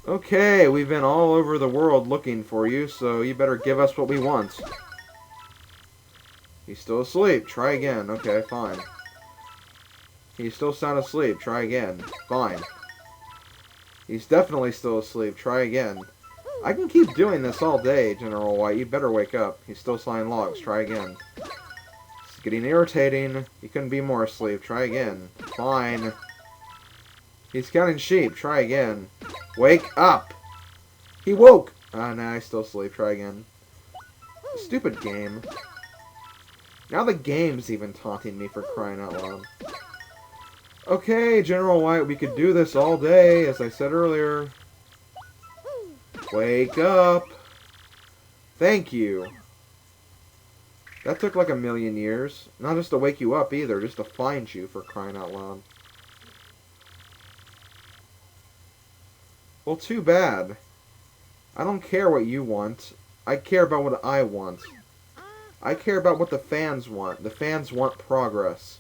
Okay, we've been all over the world looking for you, so you better give us what we want. He's still asleep. Try again. Okay, fine. He's still sound asleep. Try again. Fine. He's definitely still asleep. Try again. I can keep doing this all day, General White. You better wake up. He's still signing logs. Try again. It's getting irritating. You couldn't be more asleep. Try again. Fine. He's counting sheep. Try again. Wake up! He woke! Ah, nah, he's still asleep. Try again. Stupid game. Now the game's even taunting me for crying out loud. Okay, General White, we could do this all day, as I said earlier. Wake up! Thank you. That took like a million years. Not just to wake you up either, just to find you for crying out loud. Well, too bad. I don't care what you want. I care about what I want. I care about what the fans want. The fans want progress.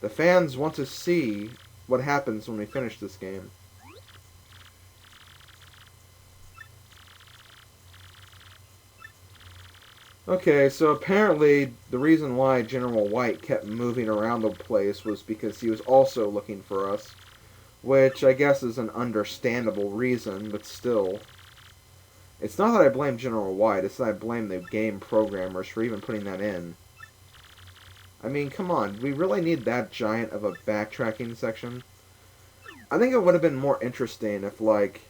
The fans want to see what happens when we finish this game. Okay, so apparently the reason why General White kept moving around the place was because he was also looking for us. Which I guess is an understandable reason, but still. It's not that I blame General White, it's that I blame the game programmers for even putting that in. I mean, come on, we really need that giant of a backtracking section? I think it would have been more interesting if, like,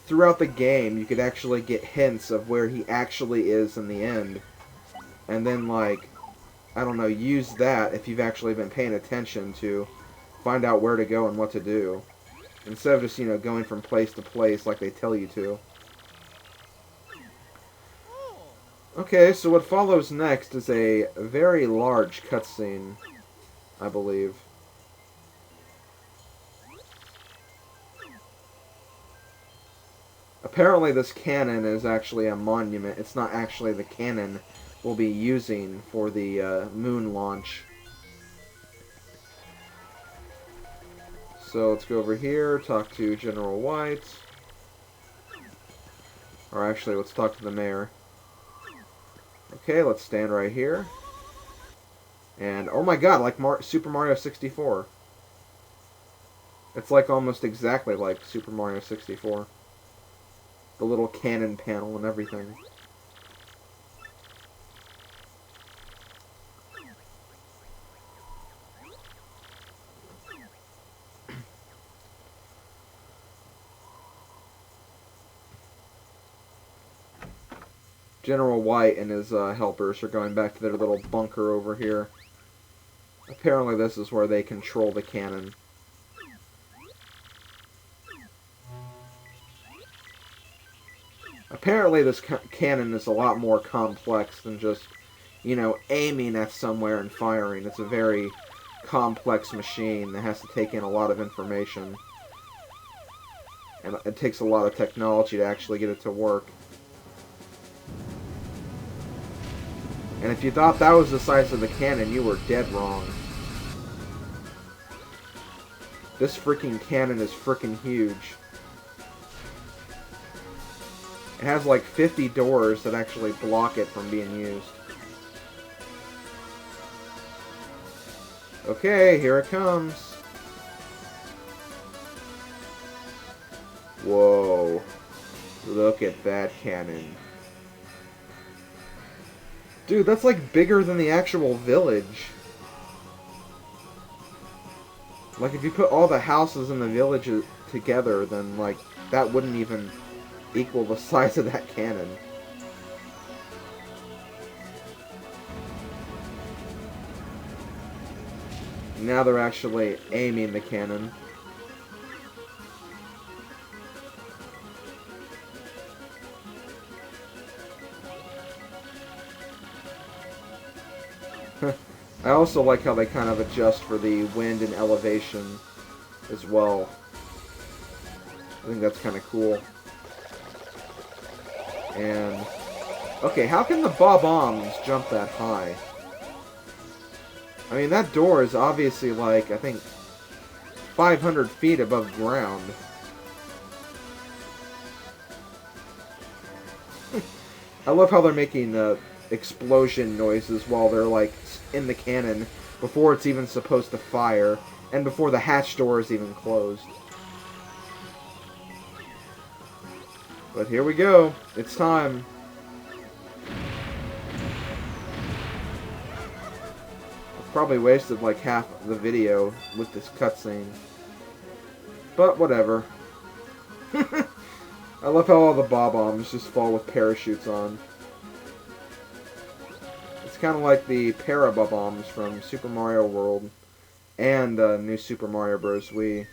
throughout the game you could actually get hints of where he actually is in the end. And then, like, I don't know, use that if you've actually been paying attention to find out where to go and what to do. Instead of just, you know, going from place to place like they tell you to. Okay, so what follows next is a very large cutscene, I believe. Apparently this cannon is actually a monument. It's not actually the cannon we'll be using for the moon launch. So let's go over here, talk to General White. Or actually, let's talk to the mayor. Okay, let's stand right here. And, oh my god, like Super Mario 64. It's like almost exactly like Super Mario 64. The little cannon panel and everything. General White and his helpers are going back to their little bunker over here. Apparently this is where they control the cannon. Apparently this cannon is a lot more complex than just, you know, aiming at somewhere and firing. It's a very complex machine that has to take in a lot of information. And it takes a lot of technology to actually get it to work. And if you thought that was the size of the cannon, you were dead wrong. This freaking cannon is freaking huge. It has like 50 doors that actually block it from being used. Okay, here it comes. Whoa. Look at that cannon. Dude, that's like bigger than the actual village. Like if you put all the houses in the village together, then like that wouldn't even equal the size of that cannon. Now they're actually aiming the cannon. I also like how they kind of adjust for the wind and elevation as well. I think that's kind of cool. And, okay, how can the bob-ombs jump that high? I mean, that door is obviously like, I think, 500 feet above ground. I love how they're making explosion noises while they're like in the cannon before it's even supposed to fire and before the hatch door is even closed. But here we go. It's time. I've probably wasted like half the video with this cutscene. But whatever. I love how all the bob-ombs just fall with parachutes on. It's kind of like the para-bob-ombs from Super Mario World and New Super Mario Bros. Wii.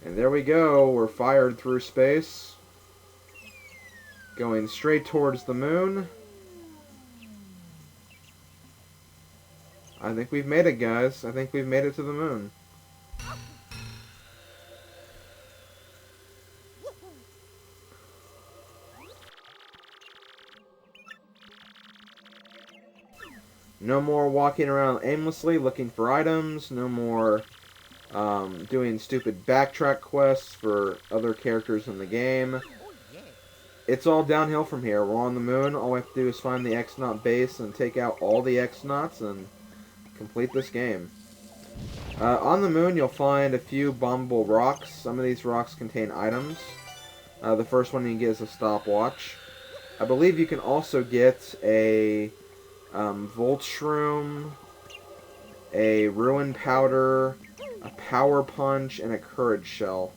And there we go. We're fired through space. Going straight towards the moon. I think we've made it, guys. I think we've made it to the moon. No more walking around aimlessly looking for items. No more doing stupid backtrack quests for other characters in the game. It's all downhill from here. We're on the moon. All we have to do is find the X-Naut base and take out all the X-Nauts and complete this game. On the moon, you'll find a few bombable rocks. Some of these rocks contain items. The first one you can get is a stopwatch. I believe you can also get a Volt Shroom, a Ruin Powder, a Power Punch, and a Courage Shell.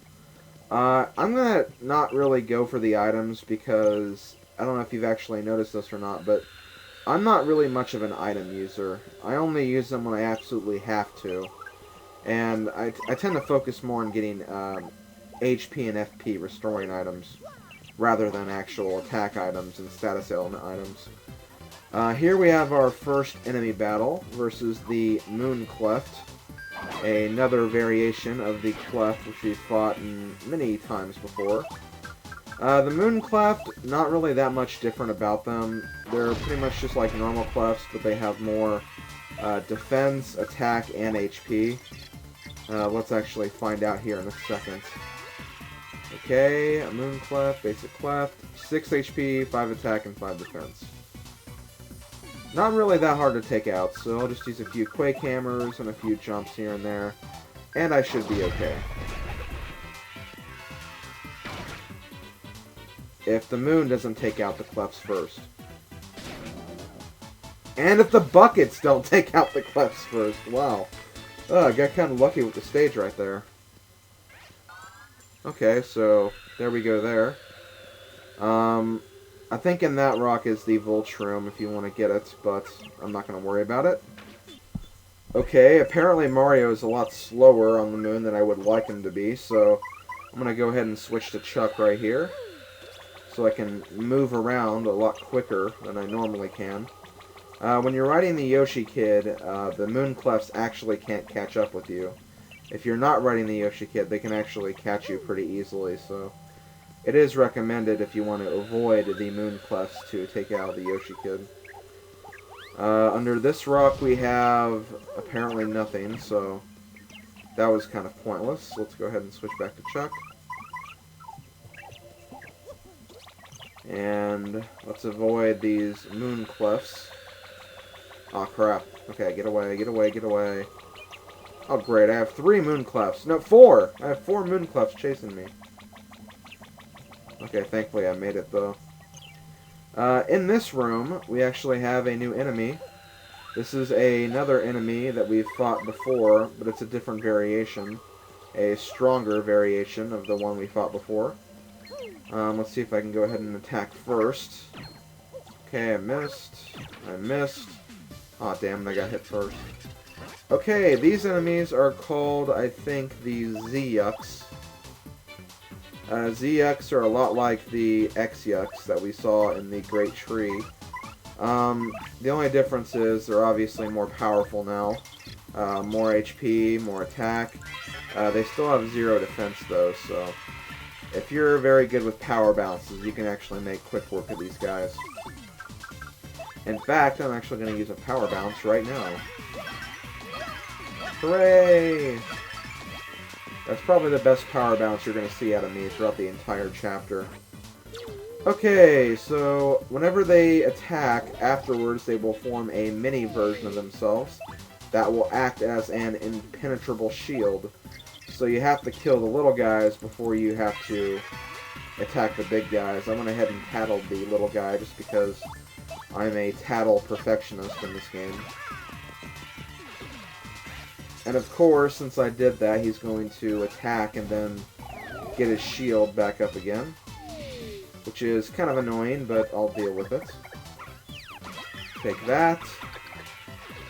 I'm going to not really go for the items because I don't know if you've actually noticed this or not, but I'm not really much of an item user. I only use them when I absolutely have to. And I tend to focus more on getting HP and FP restoring items rather than actual attack items and status element items. Here we have our first enemy battle versus the Moon Cleft. Another variation of the Cleft, which we've fought many times before. The Moon Cleft, not really that much different about them. They're pretty much just like normal Clefts, but they have more defense, attack, and HP. Let's actually find out here in a second. Okay, a Moon Cleft, basic Cleft, 6 HP, 5 attack, and 5 defense. Not really that hard to take out, so I'll just use a few Quake Hammers and a few jumps here and there, and I should be okay. If the moon doesn't take out the Clefts first. And if the buckets don't take out the Clefts first. Wow. Oh, I got kind of lucky with the stage right there. Okay, so there we go there. I think in that rock is the Volt Shroom if you want to get it, but I'm not going to worry about it. Okay, apparently Mario is a lot slower on the moon than I would like him to be, so I'm going to go ahead and switch to Chuck right here, so I can move around a lot quicker than I normally can. When you're riding the Yoshi Kid, the Moon Clefts actually can't catch up with you. If you're not riding the Yoshi Kid, they can actually catch you pretty easily, so it is recommended if you want to avoid the Moon Clefts to take out the Yoshi Kid. Under this rock we have apparently nothing, so that was kind of pointless. Let's go ahead and switch back to Chuck. And let's avoid these Moon Clefts. Aw, crap. Okay, get away, get away, get away. Oh, great, I have 3 Moon Clefts. No, 4! I have 4 Moon Clefts chasing me. Okay, thankfully I made it, though. In this room, we actually have a new enemy. This is another enemy that we've fought before, but it's a different variation. A stronger variation of the one we fought before. Let's see if I can go ahead and attack first. Okay, I missed. I missed. Aw, damn it, I got hit first. Okay, these enemies are called, I think, the Z-Yucks. Z-Yucks are a lot like the X-Yucks that we saw in the Great Tree. The only difference is they're obviously more powerful now. More HP, more attack. They still have 0 defense though, so if you're very good with power bounces, you can actually make quick work of these guys. In fact, I'm actually going to use a power bounce right now. Hooray! That's probably the best power bounce you're going to see out of me throughout the entire chapter. Okay, so whenever they attack, afterwards they will form a mini version of themselves that will act as an impenetrable shield. So you have to kill the little guys before you have to attack the big guys. I went ahead and tattled the little guy just because I'm a tattle perfectionist in this game. And of course, since I did that, he's going to attack and then get his shield back up again, which is kind of annoying, but I'll deal with it. Take that.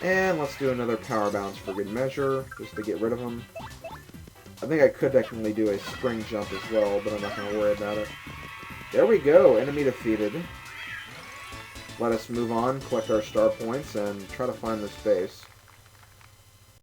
And let's do another power bounce for good measure, just to get rid of him. I think I could technically do a spring jump as well, but I'm not going to worry about it. There we go, enemy defeated. Let us move on, collect our star points, and try to find this base.